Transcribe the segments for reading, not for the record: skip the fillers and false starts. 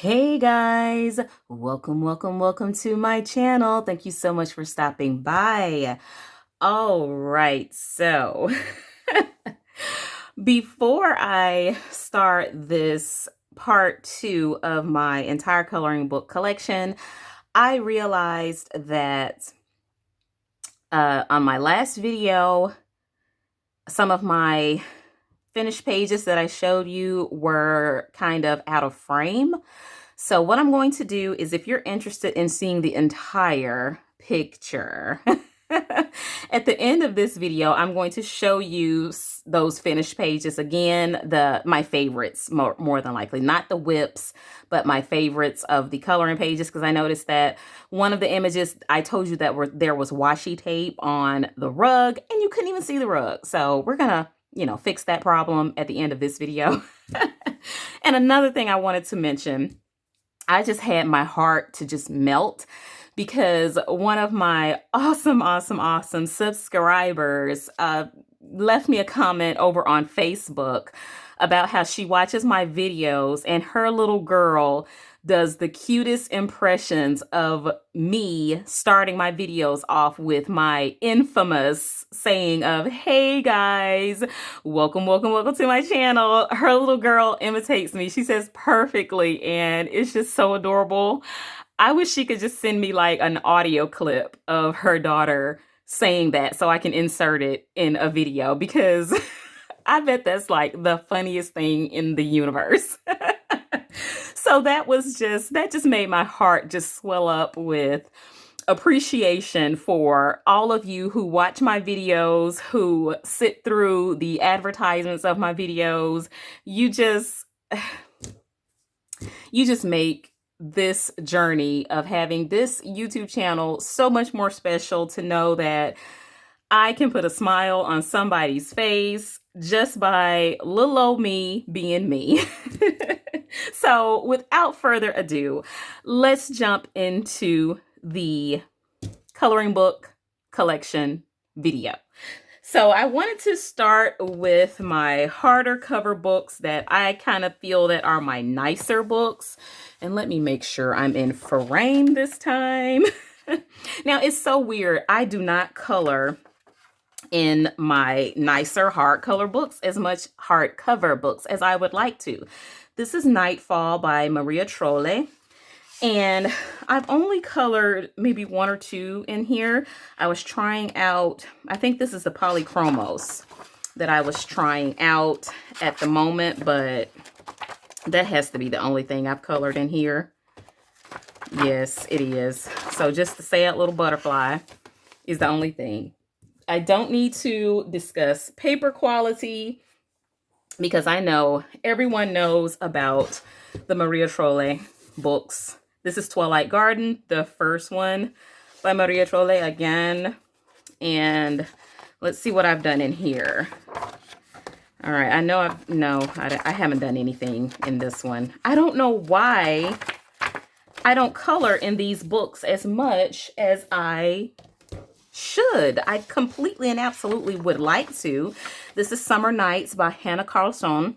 Hey guys, welcome to my channel. Thank you so much for stopping by. All right, so before I start this part 2 of my entire coloring book collection, I realized that on my last video, some of my finished pages that I showed you were kind of out of frame. So what I'm going to do is, if you're interested in seeing the entire picture, at the end of this video, I'm going to show you those finished pages again, my favorites, more than likely, not the whips, but my favorites of the coloring pages, because I noticed that one of the images I told you that there was washi tape on the rug, and you couldn't even see the rug. So we're gonna, fix that problem at the end of this video. And another thing I wanted to mention, I just had my heart to just melt because one of my awesome subscribers left me a comment over on Facebook about how she watches my videos and her little girl does the cutest impressions of me starting my videos off with my infamous saying of, "Hey guys, welcome to my channel." Her little girl imitates me. She says perfectly, and it's just so adorable. I wish she could just send me like an audio clip of her daughter saying that so I can insert it in a video, because I bet that's like the funniest thing in the universe. So that just made my heart just swell up with appreciation for all of you who watch my videos, who sit through the advertisements of my videos. You just make this journey of having this YouTube channel so much more special, to know that I can put a smile on somebody's face just by little old me being me. So without further ado, let's jump into the coloring book collection video. So I wanted to start with my harder cover books that I kind of feel that are my nicer books. And let me make sure I'm in frame this time. Now, it's so weird. I do not color in my nicer hardcover books as I would like to. This is Nightfall by Maria Trolle. And I've only colored maybe one or two in here. I was trying out, I think this is the Polychromos that I was trying out at the moment, but that has to be the only thing I've colored in here. Yes, it is. So just the sad little butterfly is the only thing. I don't need to discuss paper quality, because I know everyone knows about the Maria Trolle books. This is Twilight Garden, the first one by Maria Trolle again. And let's see what I've done in here. All right, I know I haven't done anything in this one. I don't know why I don't color in these books as much as I should. I completely and absolutely would like to. This is Summer Nights by Hannah Carlson.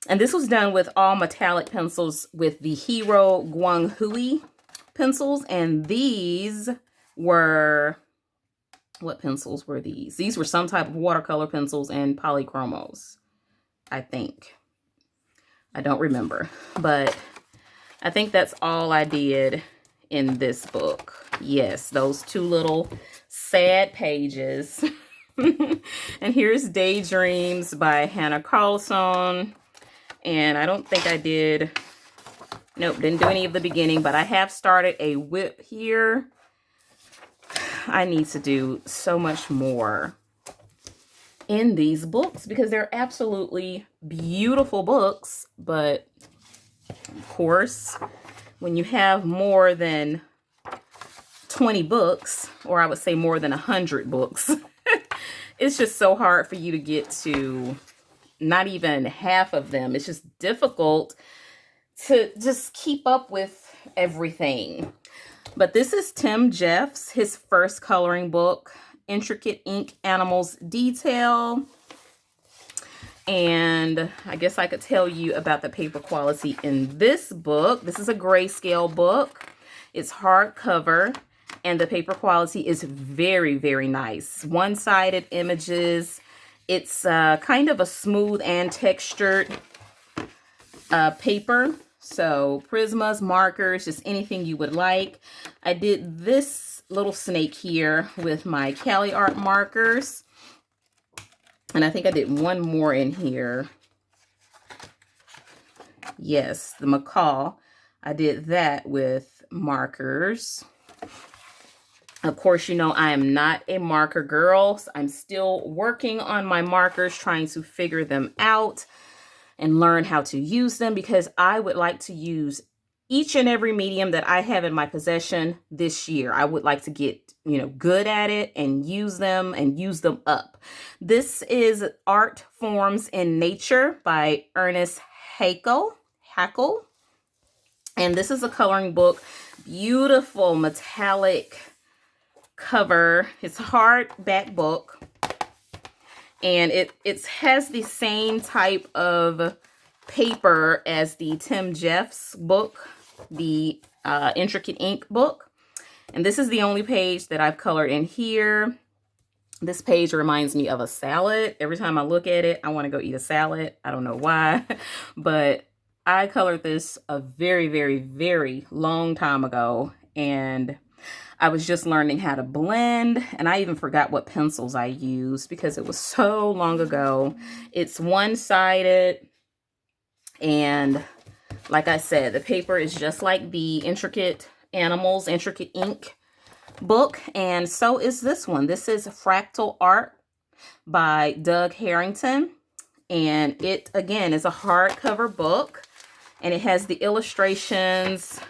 And this was done with all metallic pencils with the Hero Guang Hui pencils. And these were, what pencils were these? These were some type of watercolor pencils and Polychromos, I think. I don't remember. But I think that's all I did in this book. Yes, those two little sad pages. And here's Daydreams by Hannah Carlson. And I don't think I did, nope, didn't do any of the beginning, but I have started a whip here. I need to do so much more in these books because they're absolutely beautiful books. But of course, when you have more than 20 books, or I would say more than 100 books, it's just so hard for you to get to not even half of them. It's just difficult to just keep up with everything. But this is Tim Jeff's, his first coloring book, Intricate Ink Animals Detail. And I guess I could tell you about the paper quality in this book. This is a grayscale book. It's hardcover, and the paper quality is very, very nice. One-sided images. It's kind of a smooth and textured paper. So Prismas, markers, just anything you would like. I did this little snake here with my Cali Art markers. And I think I did one more in here. Yes, the macaw. I did that with markers. Of course, you know, I am not a marker girl. So I'm still working on my markers, trying to figure them out and learn how to use them, because I would like to use each and every medium that I have in my possession this year. I would like to get, you know, good at it and use them up. This is Art Forms in Nature by Ernest Heiko. And this is a coloring book. Beautiful metallic cover. It's a hardback book. And it has the same type of paper as the Tim Jeff's book, the Intricate Ink book. And this is the only page that I've colored in here. This page reminds me of a salad. Every time I look at it, I want to go eat a salad. I don't know why, but I colored this a very, very, very long time ago. And I was just learning how to blend, and I even forgot what pencils I used because it was so long ago. It's one-sided, and like I said, the paper is just like the Intricate Ink book, and so is this one. This is Fractal Art by Harrington, and it, again, is a hardcover book, and it has the illustrations.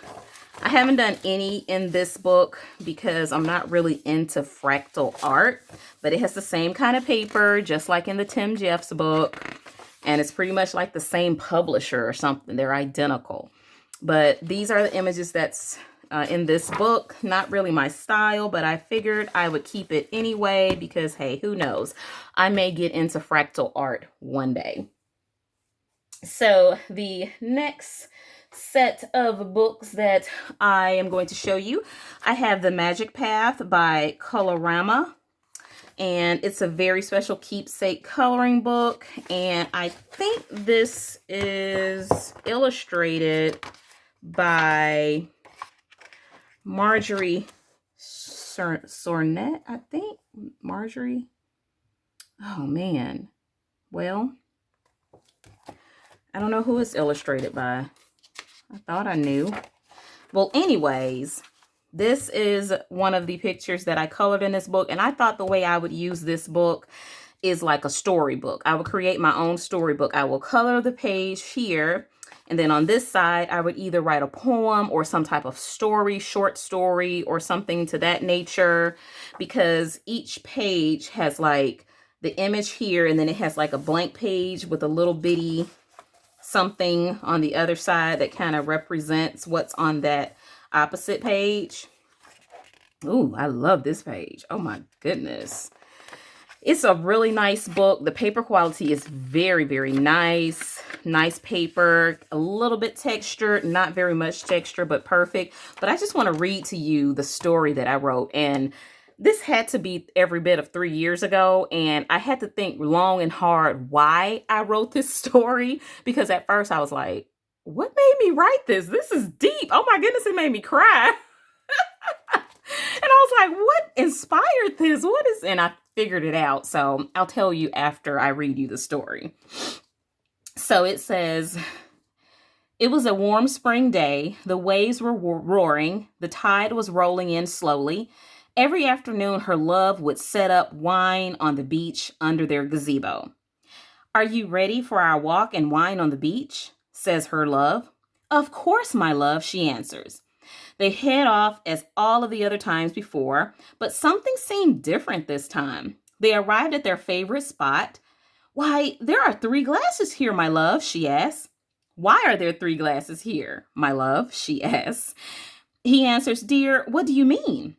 I haven't done any in this book because I'm not really into fractal art, but it has the same kind of paper, just like in the Tim Jeff's book. And it's pretty much like the same publisher or something. They're identical. But these are the images that's in this book. Not really my style, but I figured I would keep it anyway because, hey, who knows? I may get into fractal art one day. So the next set of books that I am going to show you, I have The Magic Path by Colorama, and it's a very special keepsake coloring book, and I think this is illustrated by Marjorie Sornet, I think. Marjorie. Oh man, well, I don't know who it's illustrated by. I thought I knew. Well, anyways, this is one of the pictures that I colored in this book. And I thought the way I would use this book is like a storybook. I would create my own storybook. I will color the page here. And then on this side, I would either write a poem or some type of story, short story, or something to that nature. Because each page has like the image here, and then it has like a blank page with a little bitty something on the other side that kind of represents what's on that opposite page. Ooh, I love this page. Oh my goodness. It's a really nice book. The paper quality is very, very nice. Nice paper, a little bit textured, not very much texture, but perfect. But I just want to read to you the story that I wrote. And this had to be every bit of 3 years ago, and I had to think long and hard why I wrote this story, because at first I was like, what made me write this? This is deep. Oh my goodness, it made me cry. And I was like, what inspired this? And I figured it out. So I'll tell you after I read you the story. So it says, it was a warm spring day. The waves were roaring. The tide was rolling in slowly. Every afternoon, her love would set up wine on the beach under their gazebo. "Are you ready for our walk and wine on the beach?" says her love. "Of course, my love," she answers. They head off as all of the other times before, but something seemed different this time. They arrived at their favorite spot. "Why, there are 3 glasses here, my love," she asks. "Why are there 3 glasses here, my love?" she asks. He answers, "Dear, what do you mean?"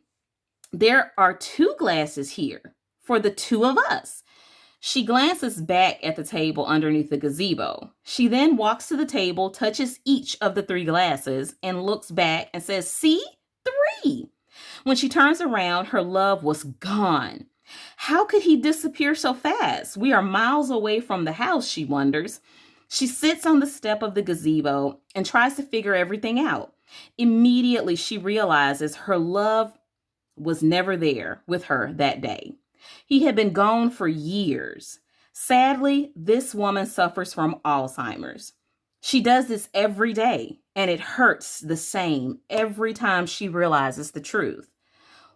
"There are 2 glasses here for the 2 of us." She glances back at the table underneath the gazebo. She then walks to the table, touches each of the 3 glasses, and looks back and says, "See? 3." When she turns around, her love was gone. How could he disappear so fast? We are miles away from the house, she wonders. She sits on the step of the gazebo and tries to figure everything out. Immediately, she realizes her love was never there with her that day. He had been gone for years. Sadly, this woman suffers from Alzheimer's. She does this every day, and it hurts the same every time she realizes the truth.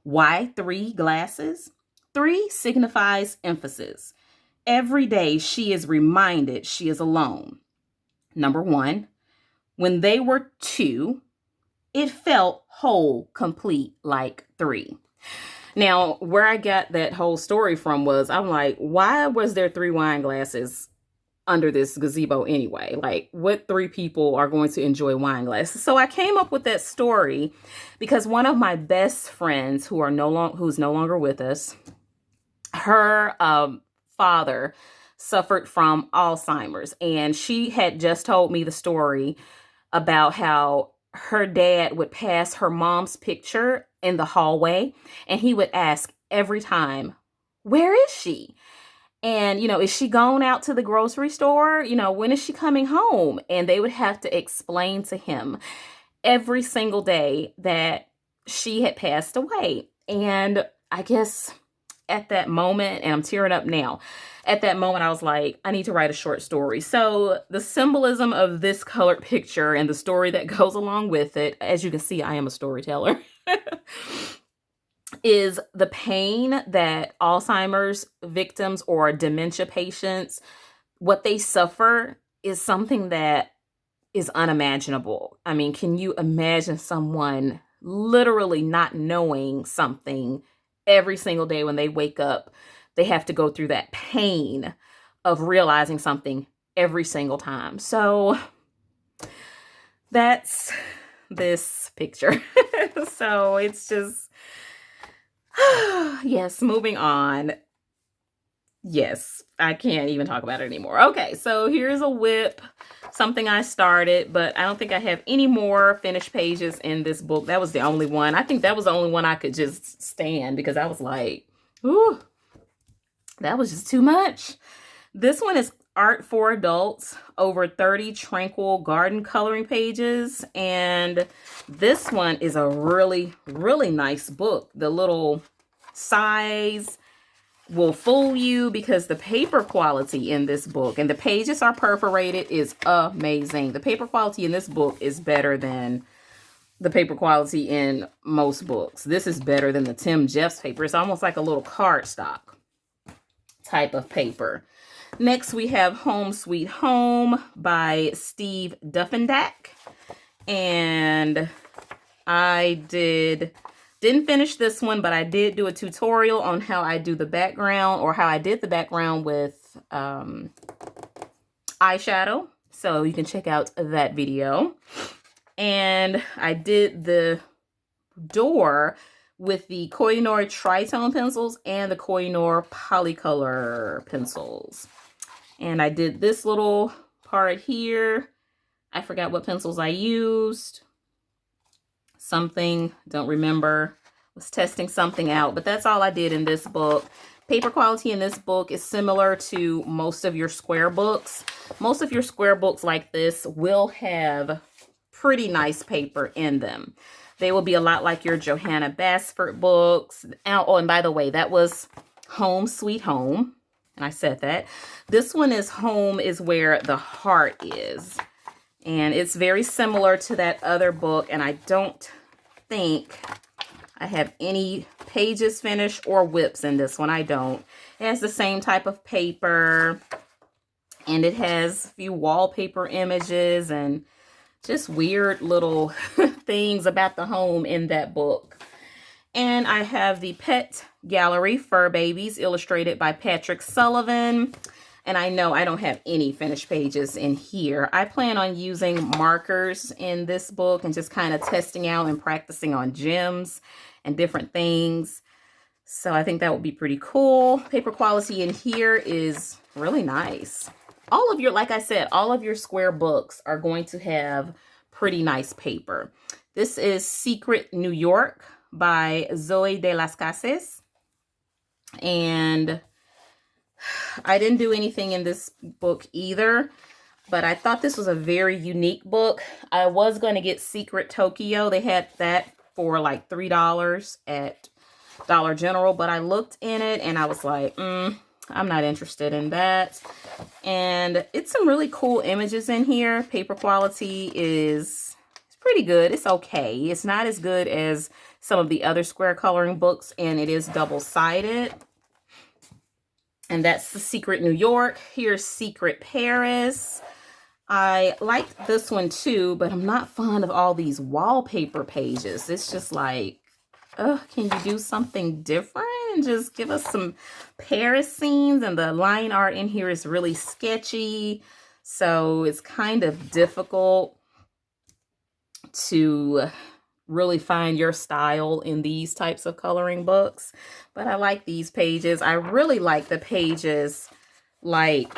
Why 3 glasses? 3 signifies emphasis. Every day she is reminded she is alone. Number 1, when they were 2, it felt whole, complete, like 3. Now, where I got that whole story from was, I'm like, why was there 3 wine glasses under this gazebo anyway? Like, what 3 people are going to enjoy wine glasses? So I came up with that story because one of my best friends who's no longer with us, her father suffered from Alzheimer's, and she had just told me the story about how her dad would pass her mom's picture in the hallway, and he would ask every time, "Where is she?" And, is she gone out to the grocery store? When is she coming home? And they would have to explain to him every single day that she had passed away. And I guess at that moment, and I'm tearing up now, at that moment, I was like, I need to write a short story. So the symbolism of this colored picture and the story that goes along with it, as you can see, I am a storyteller, is the pain that Alzheimer's victims or dementia patients, what they suffer is something that is unimaginable. I mean, can you imagine someone literally not knowing something every single day when they wake up? They have to go through that pain of realizing something every single time. So that's this picture. So it's just, yes, moving on. Yes, I can't even talk about it anymore. Okay, so here's a whip, something I started, but I don't think I have any more finished pages in this book. That was the only one. I think that was the only one I could just stand because I was like, ooh, that was just too much. This one is Art for Adults, over 30 tranquil garden coloring pages. And this one is a really, really nice book. The little size will fool you because the paper quality in this book, and the pages are perforated, is amazing. The paper quality in this book is better than the paper quality in most books. This is better than the Tim Jeffs paper. It's almost like a little cardstock type of paper. Next, we have Home Sweet Home by Steve Duffindak. And I didn't finish this one, but I did do a tutorial on how I do the background, or how I did the background with eyeshadow. So you can check out that video. And I did the door with the Koh-i-Noor Tritone pencils and the Koh-i-Noor Polycolor pencils. And I did this little part here. I forgot what pencils I used. Something, don't remember. Was testing something out, but that's all I did in this book. Paper quality in this book is similar to most of your square books. Most of your square books like this will have pretty nice paper in them. They will be a lot like your Johanna Basford books. Oh, and by the way, that was Home Sweet Home. And I said that. This one is Home is Where the Heart Is. And it's very similar to that other book. And I don't think I have any pages finished or whips in this one. I don't. It has the same type of paper. And it has a few wallpaper images and just weird little things about the home in that book. And I have the Pet Gallery Fur Babies, illustrated by Patrick Sullivan. And I know I don't have any finished pages in here. I plan on using markers in this book and just kind of testing out and practicing on gems and different things. So I think that would be pretty cool. Paper quality in here is really nice. All of your, like I said, all of your square books are going to have pretty nice paper. This is Secret New York by Zoe de las Casas. And I didn't do anything in this book either, but I thought this was a very unique book. I was going to get Secret Tokyo. They had that for like $3 at Dollar General, but I looked in it and I was like, I'm not interested in that. And it's some really cool images in here. Paper quality is pretty good. It's okay. It's not as good as some of the other square coloring books, and it is double-sided. And that's the Secret New York. Here's Secret Paris. I liked this one too, but I'm not fond of all these wallpaper pages. It's just like, can you do something different and just give us some Paris scenes? And the line art in here is really sketchy, so it's kind of difficult to really find your style in these types of coloring books. But I like these pages. I really like the pages, like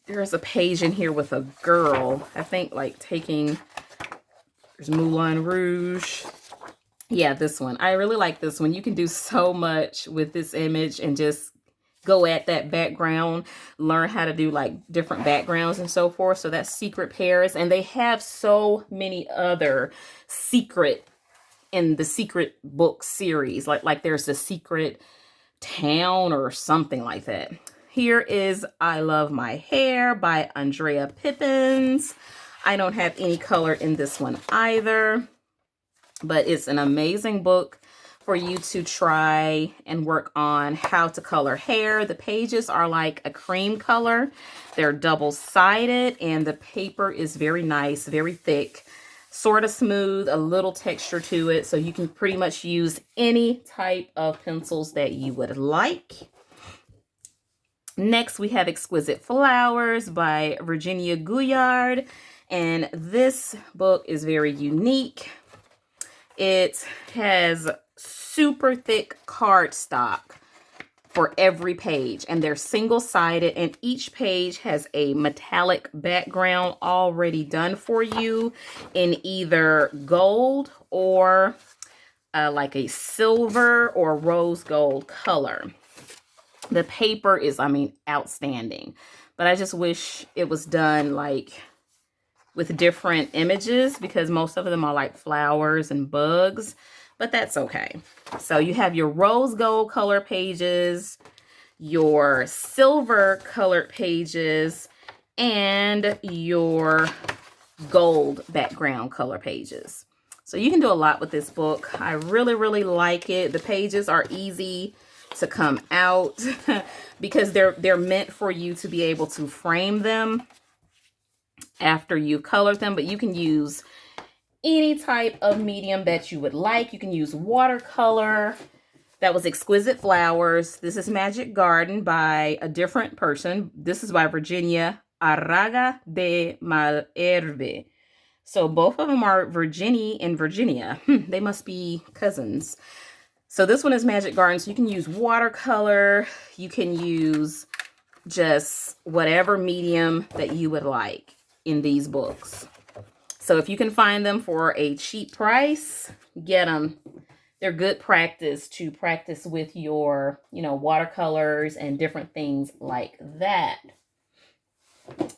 there's a page in here with a girl, I think like taking, there's Moulin Rouge. Yeah, this one. I really like this one. You can do so much with this image and just go at that background, learn how to do like different backgrounds and so forth. So that's Secret Paris. And they have so many other secret in the Secret book series. Like there's the Secret Town or something like that. Here is I Love My Hair by Andrea Pippins. I don't have any color in this one either, but it's an amazing book for you to try and work on how to color hair. The pages are like a cream color. They're double-sided, and the paper is very nice, very thick, sort of smooth, a little texture to it. So you can pretty much use any type of pencils that you would like. Next, we have Exquisite Flowers by Virginia Guillard. And this book is very unique. It has super thick cardstock for every page, and they're single-sided, and each page has a metallic background already done for you in either gold or like a silver or rose gold color. The paper is, I mean, outstanding, but I just wish it was done like with different images, because most of them are like flowers and bugs, but that's okay. So you have your rose gold color pages, your silver colored pages, and your gold background color pages. So you can do a lot with this book. I really, really like it. The pages are easy to come out because they're meant for you to be able to frame them after you've colored them, but you can use any type of medium that you would like. You can use watercolor. That was Exquisite Flowers. This is Magic Garden by a different person. This is by Virginia Arraga de Malherbe. So both of them are Virginie and Virginia. They must be cousins. So this one is Magic Garden. So you can use watercolor. You can use just whatever medium that you would like in these books. So if you can find them for a cheap price, get them. They're good practice to practice with your, watercolors and different things like that.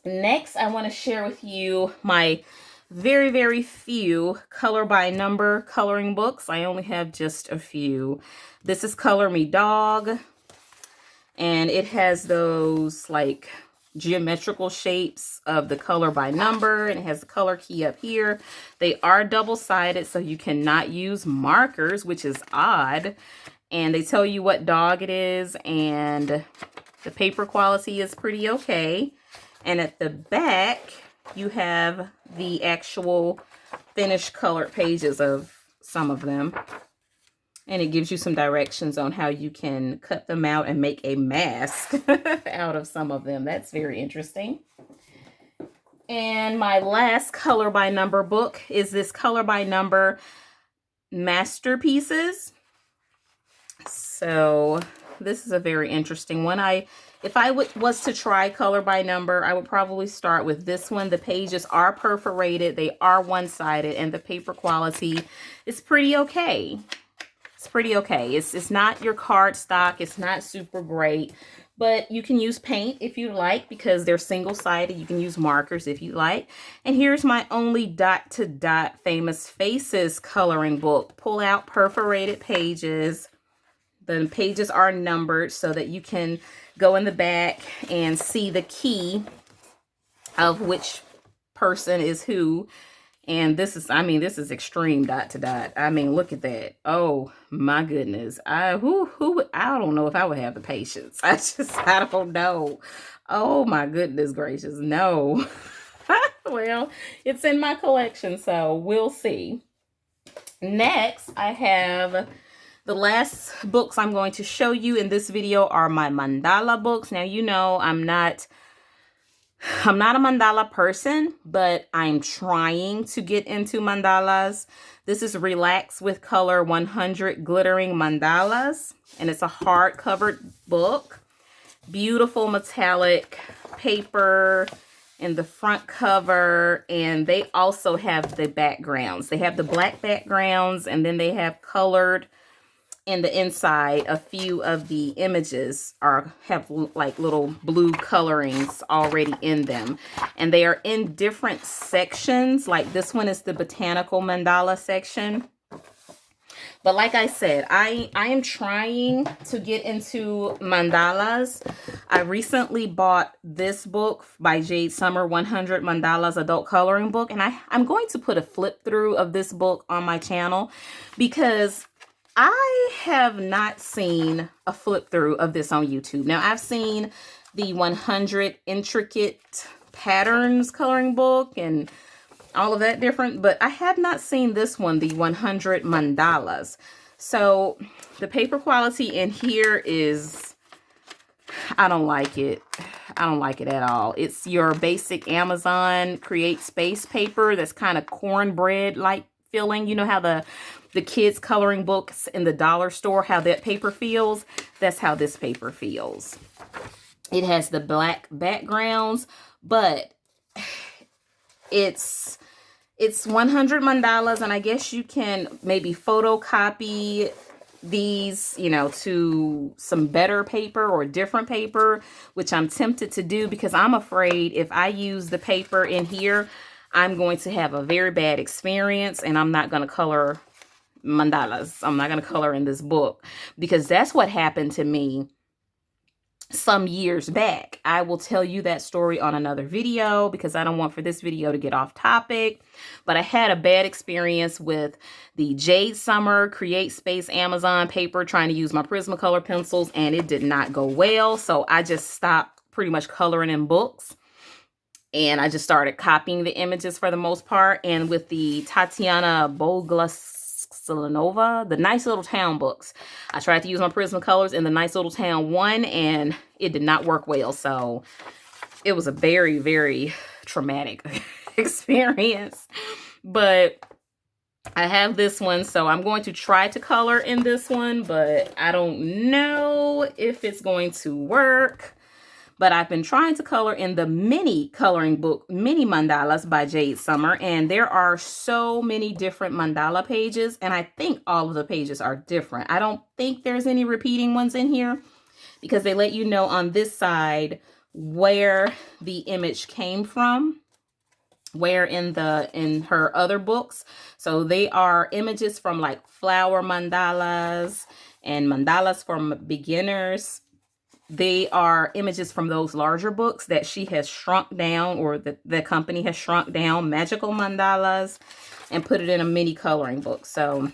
Next, I want to share with you my very, very few color by number coloring books. I only have just a few. This is Color Me Dog, and it has those like geometrical shapes of the color by number, and it has the color key up here. They are double-sided, so you cannot use markers, which is odd. And they tell you what dog it is, and the paper quality is pretty okay. And at the back, you have the actual finished colored pages of some of them. And it gives you some directions on how you can cut them out and make a mask out of some of them. That's very interesting. And my last color by number book is this color by number Masterpieces. So this is a very interesting one. If I was to try color by number, I would probably start with this one. The pages are perforated, they are one-sided, and the paper quality is pretty okay. It's pretty okay. It's not your cardstock. It's not super great, but you can use paint if you like because they're single-sided. You can use markers if you like. And here's my only dot-to-dot Famous Faces coloring book. Pull out perforated pages. The pages are numbered so that you can go in the back and see the key of which person is who. And this is, I mean, this is extreme dot to dot. I mean, look at that. Oh my goodness. I don't know if I would have the patience. I don't know. Oh my goodness gracious. No. Well, it's in my collection, so we'll see. Next, I have the last books I'm going to show you in this video are my mandala books. Now, you know, I'm not a mandala person, but I'm trying to get into mandalas. This is Relax with Color 100 Glittering Mandalas, and it's a hardcover book. Beautiful metallic paper in the front cover, and they also have the backgrounds. They have the black backgrounds, and then they have colored in the inside. A few of the images have like little blue colorings already in them, and they are in different sections. Like this one is the botanical mandala section. But like I said, I am trying to get into mandalas. I recently bought this book by Jade Summer, 100 Mandalas Adult Coloring Book, and I'm going to put a flip through of this book on my channel because I have not seen a flip through of this on YouTube. Now, I've seen the 100 Intricate Patterns coloring book and all of that different, but I have not seen this one, the 100 Mandalas. So the paper quality in here is, I don't like it. I don't like it at all. It's your basic Amazon Create Space paper that's kind of cornbread-like feeling. You know how the kids coloring books in the dollar store, how that paper feels? That's how this paper feels. It has the black backgrounds, but it's 100 mandalas, and I guess you can maybe photocopy these, you know, to some better paper or different paper, which I'm tempted to do because I'm afraid if I use the paper in here, I'm going to have a very bad experience and I'm not going to color mandalas. I'm not going to color in this book because that's what happened to me some years back. I will tell you that story on another video because I don't want for this video to get off topic, but I had a bad experience with the Jade Summer Create Space Amazon paper trying to use my Prismacolor pencils, and it did not go well. So I just stopped pretty much coloring in books, and I just started copying the images for the most part. And with the Tatiana Boguslanova, the Nice Little Town books, I tried to use my Prismacolors in the Nice Little Town one, and it did not work well. So it was a very, very traumatic experience. But I have this one, so I'm going to try to color in this one, but I don't know if it's going to work. But I've been trying to color in the mini coloring book, Mini Mandalas by Jade Summer. And there are so many different mandala pages. And I think all of the pages are different. I don't think there's any repeating ones in here because they let you know on this side where the image came from, where in her other books. So they are images from like flower mandalas and mandalas from beginners. They are images from those larger books that she has shrunk down, or the company has shrunk down, magical mandalas, and put it in a mini coloring book. So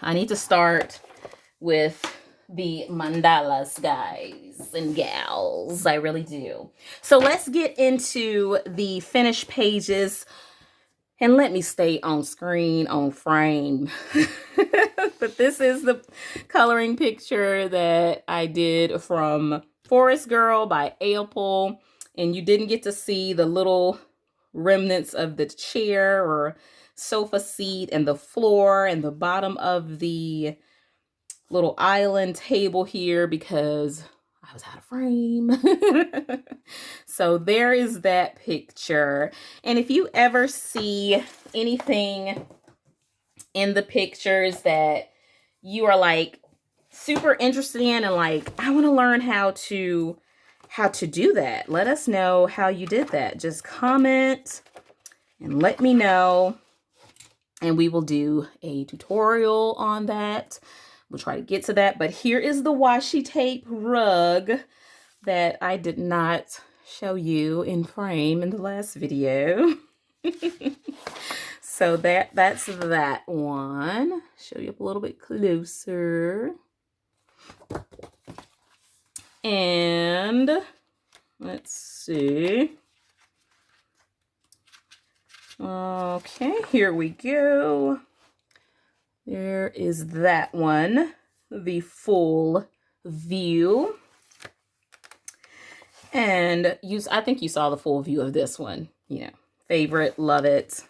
I need to start with the mandalas, guys and gals. I really do. So let's get into the finished pages. And let me stay on screen, on frame. But this is the coloring picture that I did from Forest Girl by Apple. And you didn't get to see the little remnants of the chair or sofa seat and the floor and the bottom of the little island table here because I was out of frame. So there is that picture. And if you ever see anything in the pictures that you are like super interested in and like, I want to learn how to do that, let us know how you did that. Just comment and let me know, and we will do a tutorial on that. We'll try to get to that. But here is the washi tape rug that I did not show you in frame in the last video. So that's that one. Show you up a little bit closer. And let's see. Okay, here we go. There is that one, the full view. And I think you saw the full view of this one. You know, favorite, love it.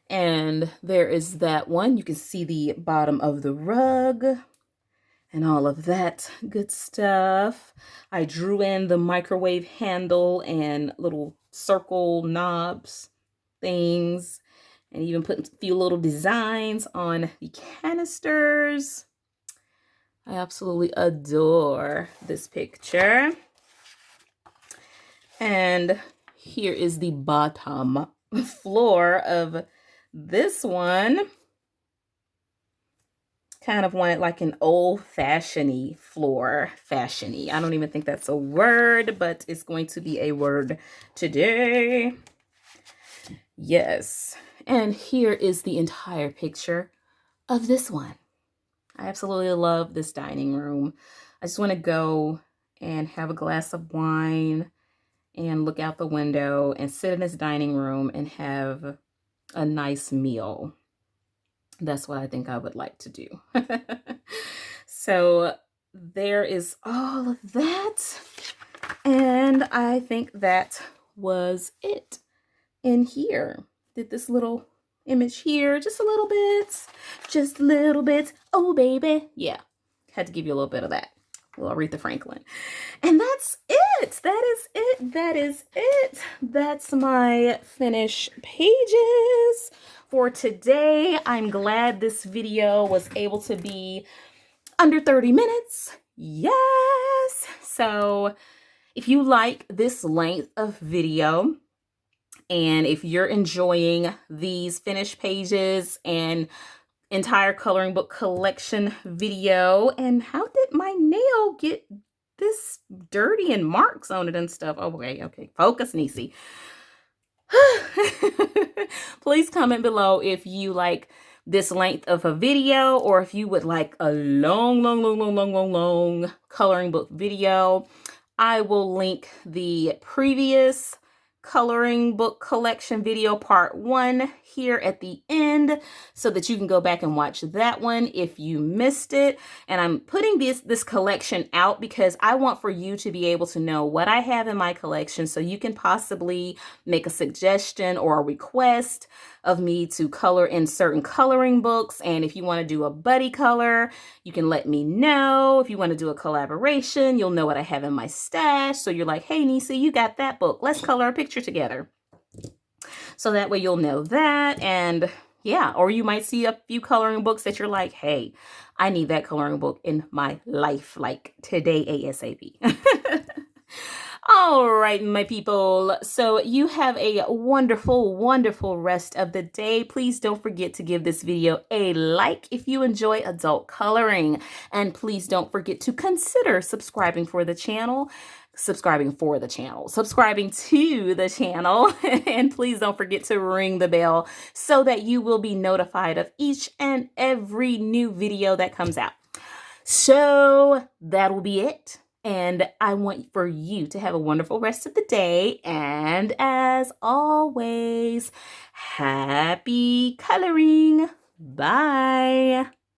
And there is that one. You can see the bottom of the rug and all of that good stuff. I drew in the microwave handle and little circle knobs things, and even put a few little designs on the canisters. I absolutely adore this picture. And here is the bottom floor of this one. Kind of wanted like an old-fashioned-y floor. Fashion-y. I don't even think that's a word, but it's going to be a word today. Yes. And here is the entire picture of this one. I absolutely love this dining room. I just want to go and have a glass of wine and look out the window and sit in this dining room and have a nice meal. That's what I think I would like to do. So there is all of that. And I think that was it in here. Did this little image here, just a little bit. Oh, baby. Yeah, had to give you a little bit of that. Little Aretha Franklin. And that's it. That is it. That's my finished pages for today. I'm glad this video was able to be under 30 minutes. Yes. So if you like this length of video, and if you're enjoying these finished pages and entire coloring book collection video, and how did my nail get this dirty and marks on it and stuff? Okay, focus, Niecy. Please comment below if you like this length of a video, or if you would like a long coloring book video. I will link the previous coloring book collection video part 1 here at the end so that you can go back and watch that one if you missed it. And I'm putting this collection out because I want for you to be able to know what I have in my collection, so you can possibly make a suggestion or a request of me to color in certain coloring books. And if you want to do a buddy color, you can let me know. If you want to do a collaboration, you'll know what I have in my stash. So you're like, hey, Nisa, you got that book. Let's color a picture together. So that way you'll know that. And yeah, or you might see a few coloring books that you're like, hey, I need that coloring book in my life, like today ASAP. All right, my people. So you have a wonderful rest of the day. Please don't forget to give this video a like if you enjoy adult coloring. And please don't forget to consider subscribing to the channel. And please don't forget to ring the bell so that you will be notified of each and every new video that comes out. So that will be it. And I want for you to have a wonderful rest of the day. And as always, happy coloring. Bye.